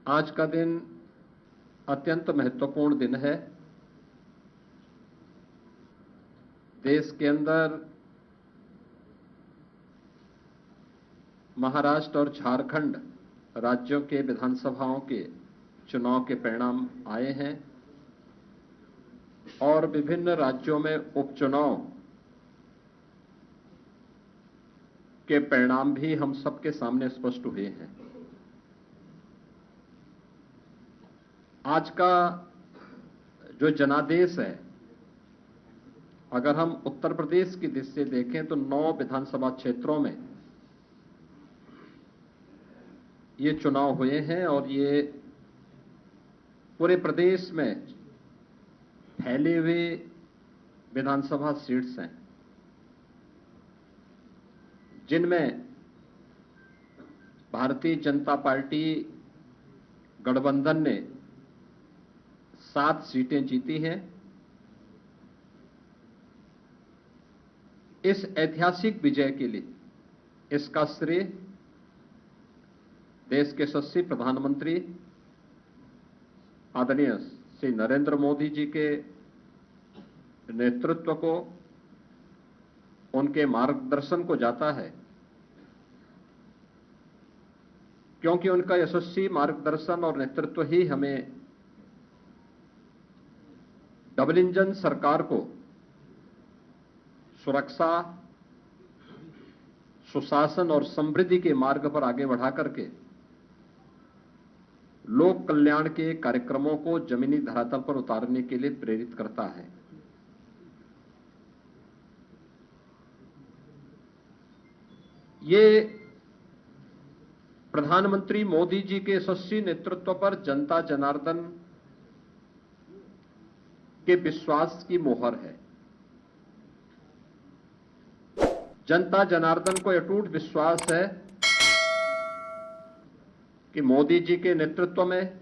आज का दिन अत्यंत महत्वपूर्ण दिन है। देश के अंदर महाराष्ट्र और झारखंड राज्यों के विधानसभाओं के चुनाव के परिणाम आए हैं और विभिन्न राज्यों में उपचुनाव के परिणाम भी हम सबके सामने स्पष्ट हुए हैं। आज का जो जनादेश है, अगर हम उत्तर प्रदेश की दृष्टि से देखें तो 9 विधानसभा क्षेत्रों में ये चुनाव हुए हैं और ये पूरे प्रदेश में फैले हुए विधानसभा सीट्स हैं, जिनमें भारतीय जनता पार्टी गठबंधन ने 7 सीटें जीती हैं। इस ऐतिहासिक विजय के लिए इसका श्रेय देश के यशस्वी प्रधानमंत्री आदरणीय श्री नरेंद्र मोदी जी के नेतृत्व को, उनके मार्गदर्शन को जाता है, क्योंकि उनका यशस्वी मार्गदर्शन और नेतृत्व ही हमें डबल इंजन सरकार को सुरक्षा, सुशासन और समृद्धि के मार्ग पर आगे बढ़ा करके लोक कल्याण के कार्यक्रमों को जमीनी धरातल पर उतारने के लिए प्रेरित करता है। ये प्रधानमंत्री मोदी जी के यशस्वी नेतृत्व पर जनता जनार्दन के विश्वास की मोहर है। जनता जनार्दन को अटूट विश्वास है कि मोदी जी के नेतृत्व में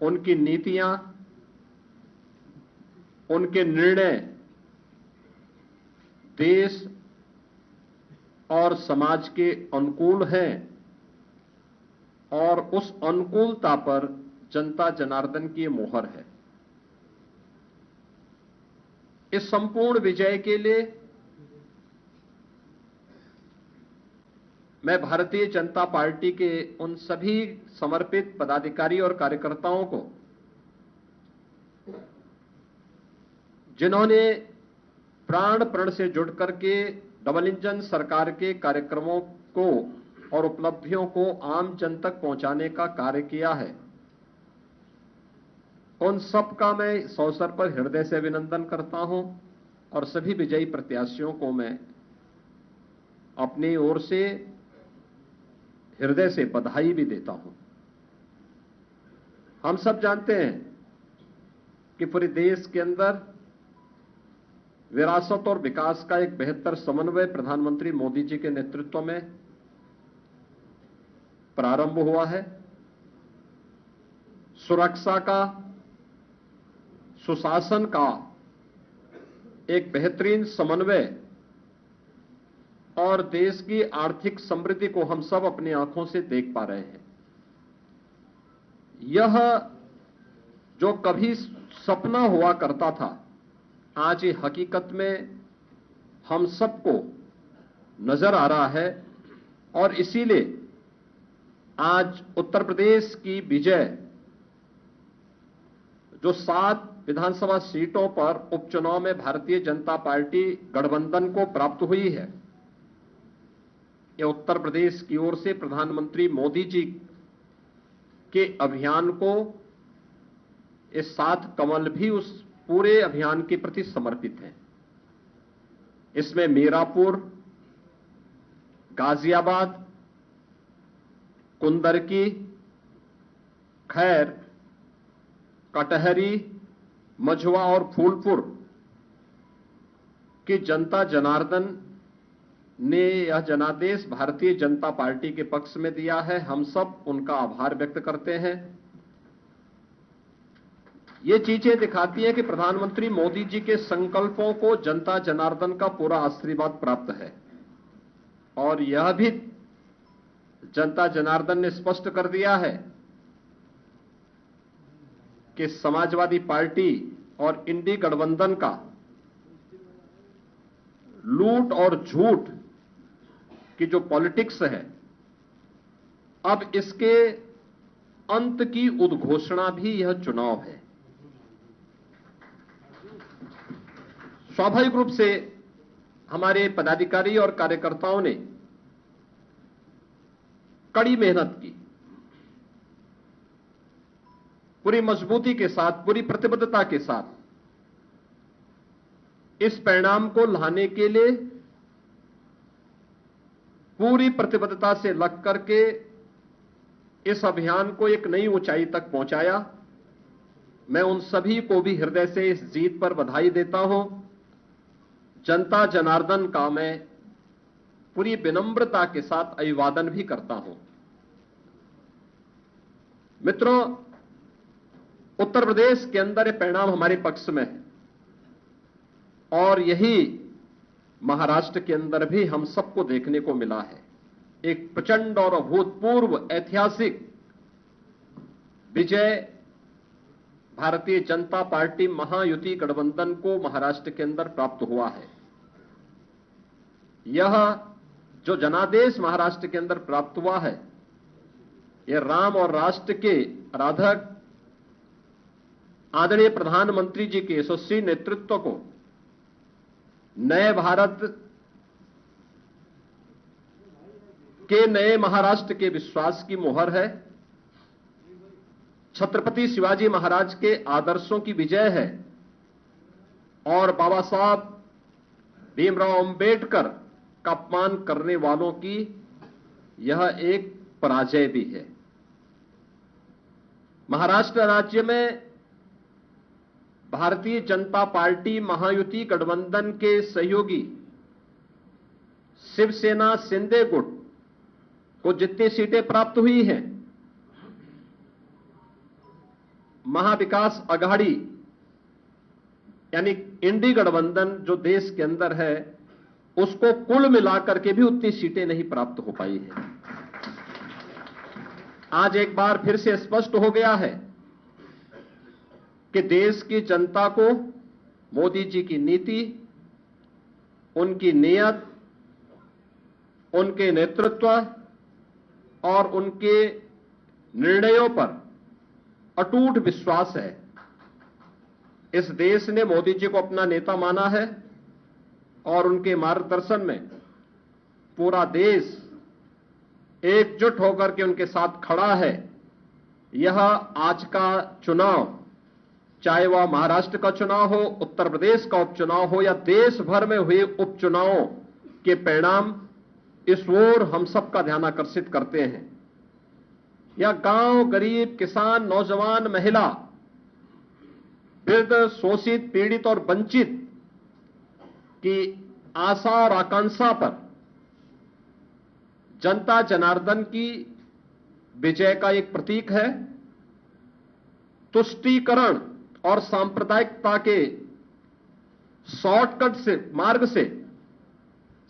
उनकी नीतियां, उनके निर्णय देश और समाज के अनुकूल हैं और उस अनुकूलता पर जनता जनार्दन की मोहर है। इस संपूर्ण विजय के लिए मैं भारतीय जनता पार्टी के उन सभी समर्पित पदाधिकारी और कार्यकर्ताओं को, जिन्होंने प्राण प्रण से जुड़ करके डबल इंजन सरकार के कार्यक्रमों को और उपलब्धियों को आम जन तक पहुंचाने का कार्य किया है, उन सब का मैं इस अवसर पर हृदय से अभिनंदन करता हूं और सभी विजयी प्रत्याशियों को मैं अपनी ओर से हृदय से बधाई भी देता हूं। हम सब जानते हैं कि पूरे देश के अंदर विरासत और विकास का एक बेहतर समन्वय प्रधानमंत्री मोदी जी के नेतृत्व में प्रारंभ हुआ है। सुरक्षा का, सुशासन का एक बेहतरीन समन्वय और देश की आर्थिक समृद्धि को हम सब अपनी आंखों से देख पा रहे हैं। यह जो कभी सपना हुआ करता था, आज ये हकीकत में हम सबको नजर आ रहा है और इसीलिए आज उत्तर प्रदेश की विजय जो 7 विधानसभा सीटों पर उपचुनाव में भारतीय जनता पार्टी गठबंधन को प्राप्त हुई है, यह उत्तर प्रदेश की ओर से प्रधानमंत्री मोदी जी के अभियान को, इस 7 कमल भी उस पूरे अभियान के प्रति समर्पित है। इसमें मीरापुर, गाजियाबाद, कुंदरकी, खैर, कटहरी, मझवा और फूलपुर की जनता जनार्दन ने यह जनादेश भारतीय जनता पार्टी के पक्ष में दिया है। हम सब उनका आभार व्यक्त करते हैं। ये चीजें दिखाती हैं कि प्रधानमंत्री मोदी जी के संकल्पों को जनता जनार्दन का पूरा आशीर्वाद प्राप्त है और यह भी जनता जनार्दन ने स्पष्ट कर दिया है कि समाजवादी पार्टी और इंडी गठबंधन का लूट और झूठ की जो पॉलिटिक्स है, अब इसके अंत की उद्घोषणा भी यह चुनाव है। स्वाभाविक रूप से हमारे पदाधिकारी और कार्यकर्ताओं ने कड़ी मेहनत की, पूरी मजबूती के साथ, पूरी प्रतिबद्धता के साथ इस परिणाम को लाने के लिए पूरी प्रतिबद्धता से लग करके इस अभियान को एक नई ऊंचाई तक पहुंचाया। मैं उन सभी को भी हृदय से इस जीत पर बधाई देता हूं। जनता जनार्दन का मैं पूरी विनम्रता के साथ अभिवादन भी करता हूं। मित्रों, उत्तर प्रदेश के अंदर ये परिणाम हमारे पक्ष में है और यही महाराष्ट्र के अंदर भी हम सबको देखने को मिला है। एक प्रचंड और अभूतपूर्व ऐतिहासिक विजय भारतीय जनता पार्टी महायुति गठबंधन को महाराष्ट्र के अंदर प्राप्त हुआ है। यह जो जनादेश महाराष्ट्र के अंदर प्राप्त हुआ है, यह राम और राष्ट्र के आराधक आदरणीय प्रधानमंत्री जी के यशस्वी नेतृत्व को नए भारत के नए महाराष्ट्र के विश्वास की मुहर है। छत्रपति शिवाजी महाराज के आदर्शों की विजय है और बाबा साहब भीमराव अंबेडकर का अपमान करने वालों की यह एक पराजय भी है। महाराष्ट्र राज्य में भारतीय जनता पार्टी महायुति गठबंधन के सहयोगी शिवसेना शिंदे गुट को जितनी सीटें प्राप्त हुई हैं, महाविकास आघाड़ी यानी इंडी गठबंधन जो देश के अंदर है, उसको कुल मिलाकर के भी उतनी सीटें नहीं प्राप्त हो पाई है। आज एक बार फिर से स्पष्ट हो गया है कि देश की जनता को मोदी जी की नीति, उनकी नीयत, उनके नेतृत्व और उनके निर्णयों पर अटूट विश्वास है। इस देश ने मोदी जी को अपना नेता माना है और उनके मार्गदर्शन में पूरा देश एकजुट होकर के उनके साथ खड़ा है। यह आज का चुनाव, चाहे वह महाराष्ट्र का चुनाव हो, उत्तर प्रदेश का उपचुनाव हो या देश भर में हुए उपचुनावों के परिणाम, इस ओर हम सबका ध्यान आकर्षित करते हैं। यह गांव, गरीब, किसान, नौजवान, महिला, वृद्ध, शोषित, पीड़ित और वंचित की आशा और आकांक्षा पर जनता जनार्दन की विजय का एक प्रतीक है। तुष्टीकरण और सांप्रदायिकता के शॉर्टकट से मार्ग से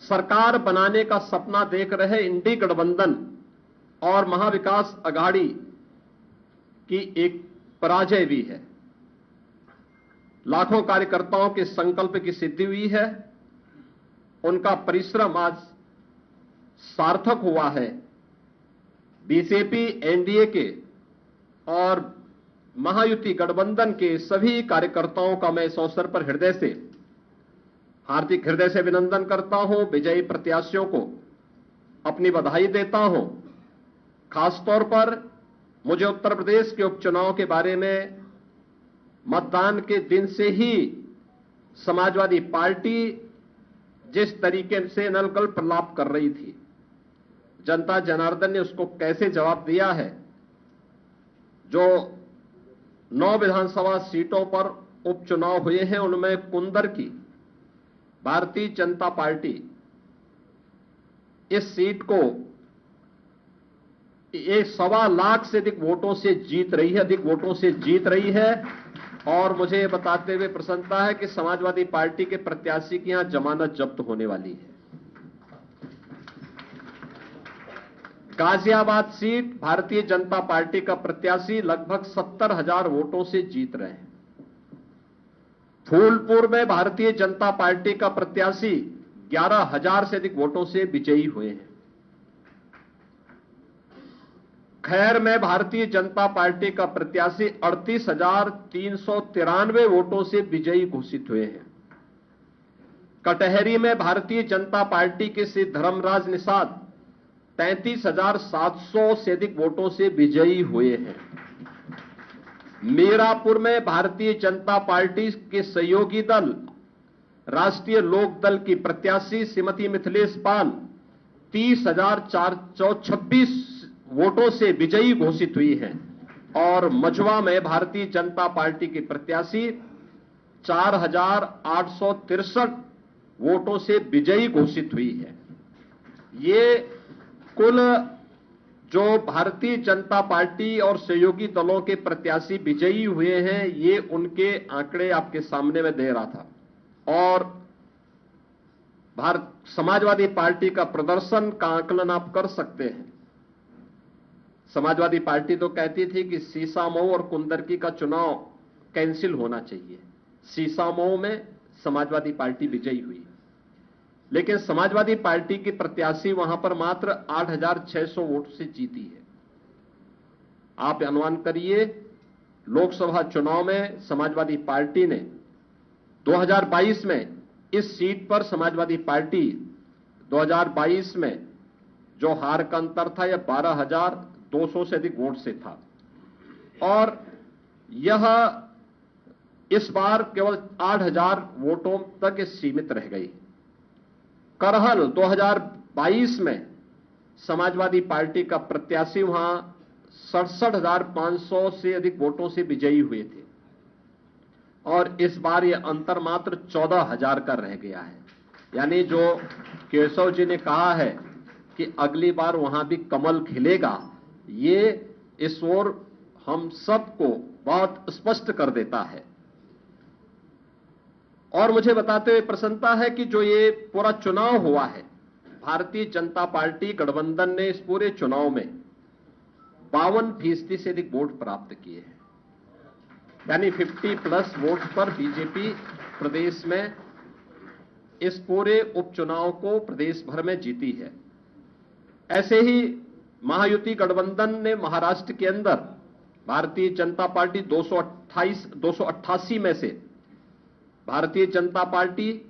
सरकार बनाने का सपना देख रहे इंडी गठबंधन और महाविकास आघाड़ी की एक पराजय भी है। लाखों कार्यकर्ताओं के संकल्प की सिद्धि हुई है, उनका परिश्रम आज सार्थक हुआ है। बीजेपी, एनडीए के और महायुति गठबंधन के सभी कार्यकर्ताओं का मैं इस अवसर पर हार्दिक हृदय से अभिनंदन करता हूं। विजयी प्रत्याशियों को अपनी बधाई देता हूं। खासतौर पर मुझे उत्तर प्रदेश के उपचुनाव के बारे में मतदान के दिन से ही समाजवादी पार्टी जिस तरीके से नलकल प्रलाप कर रही थी, जनता जनार्दन ने उसको कैसे जवाब दिया है। जो 9 विधानसभा सीटों पर उपचुनाव हुए हैं, उनमें कुंदर की भारतीय जनता पार्टी इस सीट को 1.25 लाख से अधिक वोटों से जीत रही है और मुझे ये बताते हुए प्रसन्नता है कि समाजवादी पार्टी के प्रत्याशी की यहां जमानत जब्त होने वाली है। गाजियाबाद सीट भारतीय जनता पार्टी का प्रत्याशी लगभग 70,000 वोटों से जीत रहे हैं। फूलपुर में भारतीय जनता पार्टी का प्रत्याशी 11,000 से अधिक वोटों से विजयी हुए हैं। खैर में भारतीय जनता पार्टी का प्रत्याशी 38,393 वोटों से विजयी घोषित हुए हैं। कटहरी में भारतीय जनता पार्टी के श्री धर्मराज निषाद 33,700 से अधिक वोटों से विजयी हुए हैं। मीरापुर में भारतीय जनता पार्टी के सहयोगी दल राष्ट्रीय लोक दल की प्रत्याशी श्रीमती मिथिलेश पाल 30,426 वोटों से विजयी घोषित हुई हैं और मझवा में भारतीय जनता पार्टी की प्रत्याशी 4,863 वोटों से विजयी घोषित हुई है। ये कुल जो भारतीय जनता पार्टी और सहयोगी दलों के प्रत्याशी विजयी हुए हैं, ये उनके आंकड़े आपके सामने में दे रहा था। और समाजवादी पार्टी का प्रदर्शन का आकलन आप कर सकते हैं। समाजवादी पार्टी तो कहती थी कि सीसामऊ और कुंदरकी का चुनाव कैंसिल होना चाहिए। सीसामऊ में समाजवादी पार्टी विजयी हुई, लेकिन समाजवादी पार्टी की प्रत्याशी वहां पर मात्र 8,600 वोट से जीती है। आप अनुमान करिए, लोकसभा चुनाव में समाजवादी पार्टी ने 2022 में इस सीट पर समाजवादी पार्टी 2022 में जो हार का अंतर था यह 12,200 से अधिक वोट से था और यह इस बार केवल 8,000 वोटों तक सीमित रह गई। करहल 2022 में समाजवादी पार्टी का प्रत्याशी वहां 67,500 से अधिक वोटों से विजयी हुए थे और इस बार यह अंतर मात्र 14,000 का रह गया है। यानी जो केशव जी ने कहा है कि अगली बार वहां भी कमल खिलेगा, ये इस ओर हम सबको बहुत स्पष्ट कर देता है। और मुझे बताते हुए प्रसन्नता है कि जो ये पूरा चुनाव हुआ है, भारतीय जनता पार्टी गठबंधन ने इस पूरे चुनाव में 52% से अधिक वोट प्राप्त किए हैं। यानी 50+ वोट पर बीजेपी प्रदेश में इस पूरे उपचुनाव को प्रदेश भर में जीती है। ऐसे ही महायुति गठबंधन ने महाराष्ट्र के अंदर भारतीय जनता पार्टी 288 में से भारतीय जनता पार्टी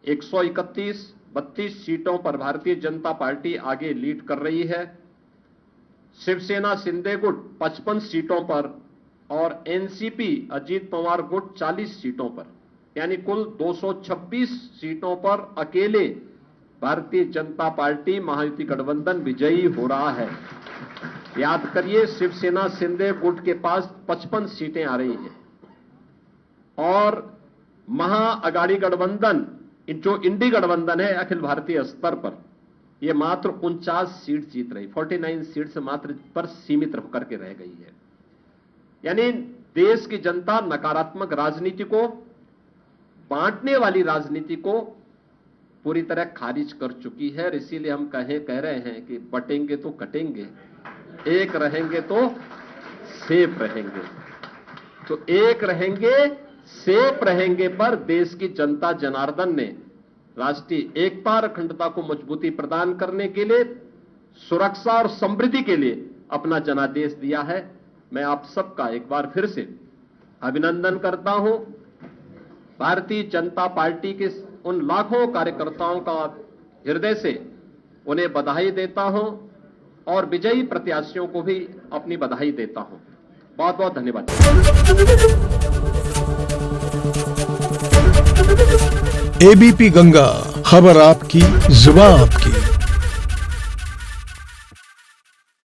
131-32 सीटों पर भारतीय जनता पार्टी आगे लीड कर रही है। शिवसेना शिंदे गुट 55 सीटों पर और एनसीपी अजीत पवार गुट 40 सीटों पर, यानी कुल 226 सीटों पर अकेले भारतीय जनता पार्टी महायुति गठबंधन विजयी हो रहा है। याद करिए, शिवसेना शिंदे गुट के पास 55 सीटें आ रही हैं और महाअगाड़ी गठबंधन जो इंडी गठबंधन है अखिल भारतीय स्तर पर, यह मात्र 49 सीट जीत रही, 49 सीट से मात्र पर सीमित होकर के रह गई है। यानी देश की जनता नकारात्मक राजनीति को, बांटने वाली राजनीति को पूरी तरह खारिज कर चुकी है। और इसीलिए हम कह रहे हैं कि बटेंगे तो कटेंगे, एक रहेंगे तो सेफ रहेंगे। तो एक रहेंगे सेफ रहेंगे पर देश की जनता जनार्दन ने राष्ट्रीय एकता और अखंडता को मजबूती प्रदान करने के लिए, सुरक्षा और समृद्धि के लिए अपना जनादेश दिया है। मैं आप सबका एक बार फिर से अभिनंदन करता हूं। भारतीय जनता पार्टी के उन लाखों कार्यकर्ताओं का हृदय से उन्हें बधाई देता हूं और विजयी प्रत्याशियों को भी अपनी बधाई देता हूं। बहुत बहुत धन्यवाद। एबीपी गंगा, खबर आपकी, जुबान आपकी।